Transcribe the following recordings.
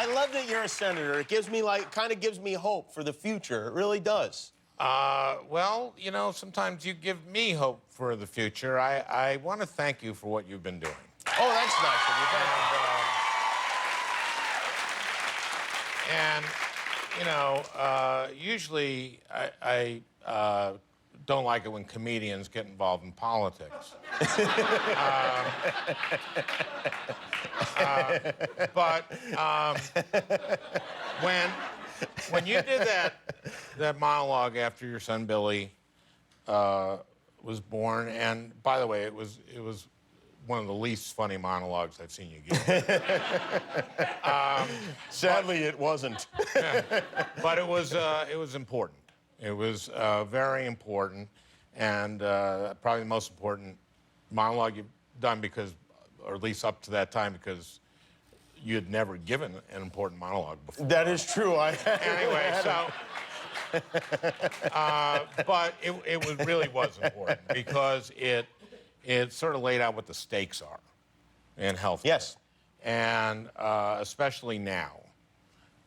I love that you're a senator. It gives me, like, kind of gives me hope for the future. It really does. Well, you know, sometimes you give me hope for the future. I want to thank you for what you've been doing. Oh, that's nice of you. Thank you. And you know, usually I don't like it when comedians get involved in politics. But when you did that monologue after your son Billy was born, and by the way, it was one of the least funny monologues I've seen you give. Sadly, it wasn't. Yeah. But it was important. It was very important, and probably the most important monologue you've done because, or at least up to that time, because you had never given an important monologue before. That is true. Anyway, so. But it really was important because it sort of laid out what the stakes are in health. Yes. And especially now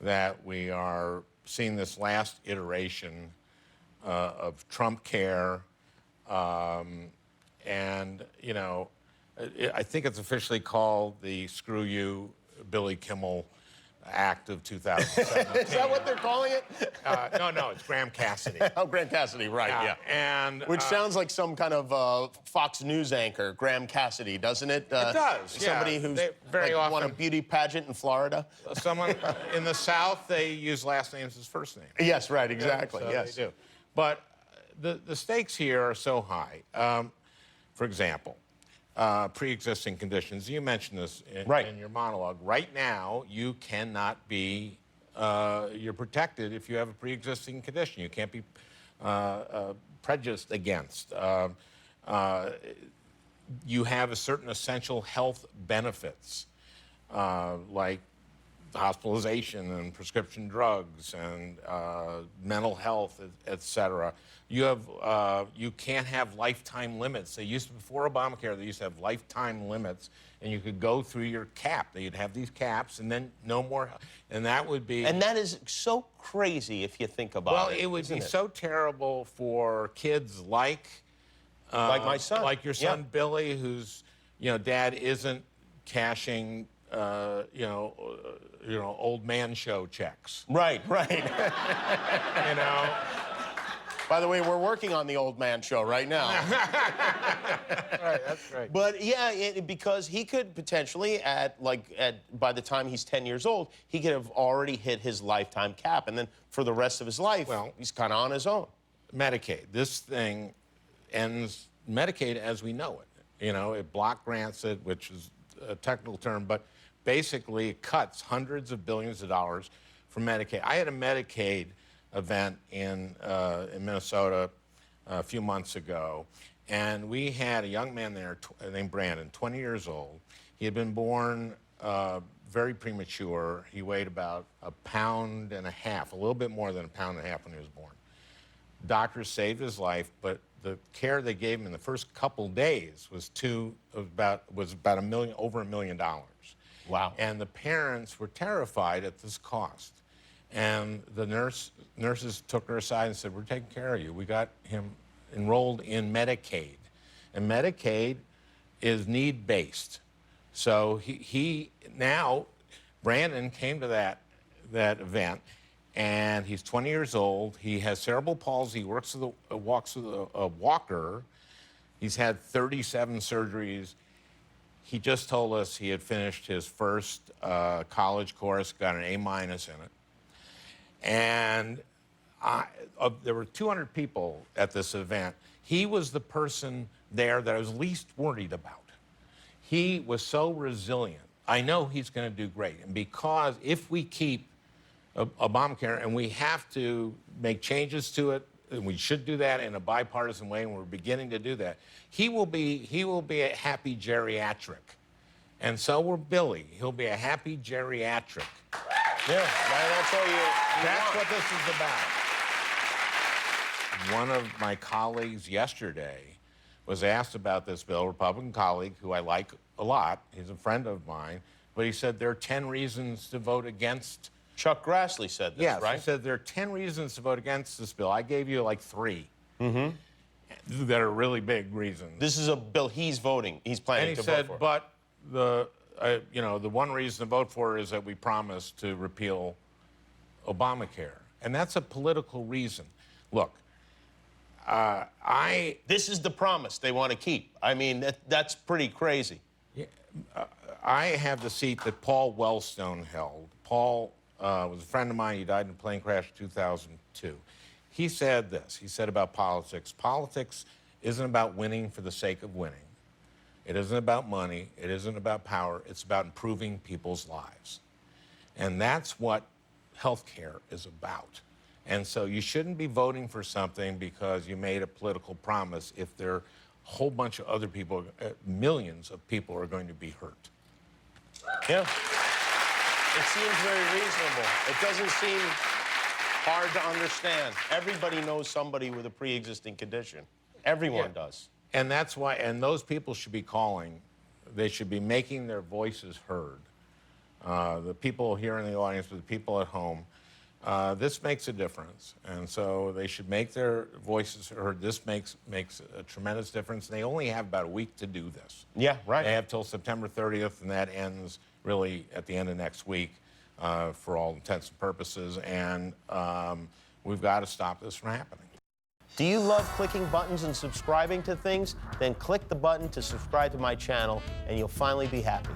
that we are seeing this last iteration of Trump care, and, you know, I think it's officially called the Screw You, Billy Kimmel Act of 2017. Is that what they're calling it? No, it's Graham-Cassidy. Oh, Graham-Cassidy, right, yeah. And which sounds like some kind of Fox News anchor, Graham-Cassidy, doesn't it? It does, somebody who's very often won a beauty pageant in Florida. Someone in the South, they use last names as first names. Yes, right, exactly, So yes. they do. But the stakes here are so high. For example, pre-existing conditions. You mentioned this in your monologue. Right now, you cannot be, you're protected if you have a pre-existing condition. You can't be prejudiced against. You have a certain essential health benefits, like hospitalization and prescription drugs and mental health, et cetera. You can't have lifetime limits. They used to, before Obamacare, they used to have lifetime limits, and you could go through your cap. They'd have these caps, and then no more, and that would be... And that is so crazy if you think about it. Well, it would be so terrible for kids like my son. Like your son, Billy, whose, you know, dad isn't cashing, old man show checks. Right. You know? By the way, we're working on the old man show right now. Right, that's right. But yeah, because he could potentially, by the time he's 10 years old, he could have already hit his lifetime cap, and then for the rest of his life, he's kind of on his own. Medicaid. This thing ends Medicaid as we know it. You know, it block grants it, which is a technical term, but basically it cuts hundreds of billions of dollars from Medicaid. I had a Medicaid event in Minnesota a few months ago, and we had a young man there named Brandon, 20 years old. He had been born very premature. He weighed about 1.5 pounds, a little bit more than 1.5 pounds when he was born. Doctors saved his life, but the care they gave him in the first couple days was about over $1 million. Wow. And the parents were terrified at this cost. And the nurses took her aside and said, "We're taking care of you. We got him enrolled in Medicaid." And Medicaid is need-based. So now, Brandon came to that event, and he's 20 years old. He has cerebral palsy. He walks with a walker. He's had 37 surgeries. He just told us he had finished his first college course, got an A- in it. And there were 200 people at this event. He was the person there that I was least worried about. He was so resilient. I know he's going to do great. And because if we keep Obamacare, and we have to make changes to it, and we should do that in a bipartisan way, and we're beginning to do that, he will be a happy geriatric. And so will Billy. He'll be a happy geriatric. Yeah, that's all That's what this is about. One of my colleagues yesterday was asked about this bill, a Republican colleague who I like a lot, he's a friend of mine, but he said there are 10 reasons to vote against. Chuck Grassley said this, Yes, right? he said there are 10 reasons to vote against this bill. I gave you like 3 that are really big reasons. This is a bill he's voting. He's planning And to he said, vote for. but the one reason to vote for is that we promised to repeal Obamacare. And that's a political reason. Look, This is the promise they want to keep. I mean, that's pretty crazy. I have the seat that Paul Wellstone held. Paul was a friend of mine. He died in a plane crash in 2002. He said this. He said about politics, politics isn't about winning for the sake of winning. It isn't about money. It isn't about power. It's about improving people's lives. And that's what healthcare is about. And so you shouldn't be voting for something because you made a political promise if there are a whole bunch of other people, millions of people are going to be hurt. Yeah. It seems very reasonable. It doesn't seem hard to understand. Everybody knows somebody with a pre-existing condition. Everyone does. And that's why, and those people should be calling. They should be making their voices heard. The people here in the audience, but the people at home, this makes a difference. And so they should make their voices heard. This makes a tremendous difference. And they only have about a week to do this. Yeah, right. They have till September 30th, and that ends really at the end of next week for all intents and purposes. And we've got to stop this from happening. Do you love clicking buttons and subscribing to things? Then click the button to subscribe to my channel, and you'll finally be happy.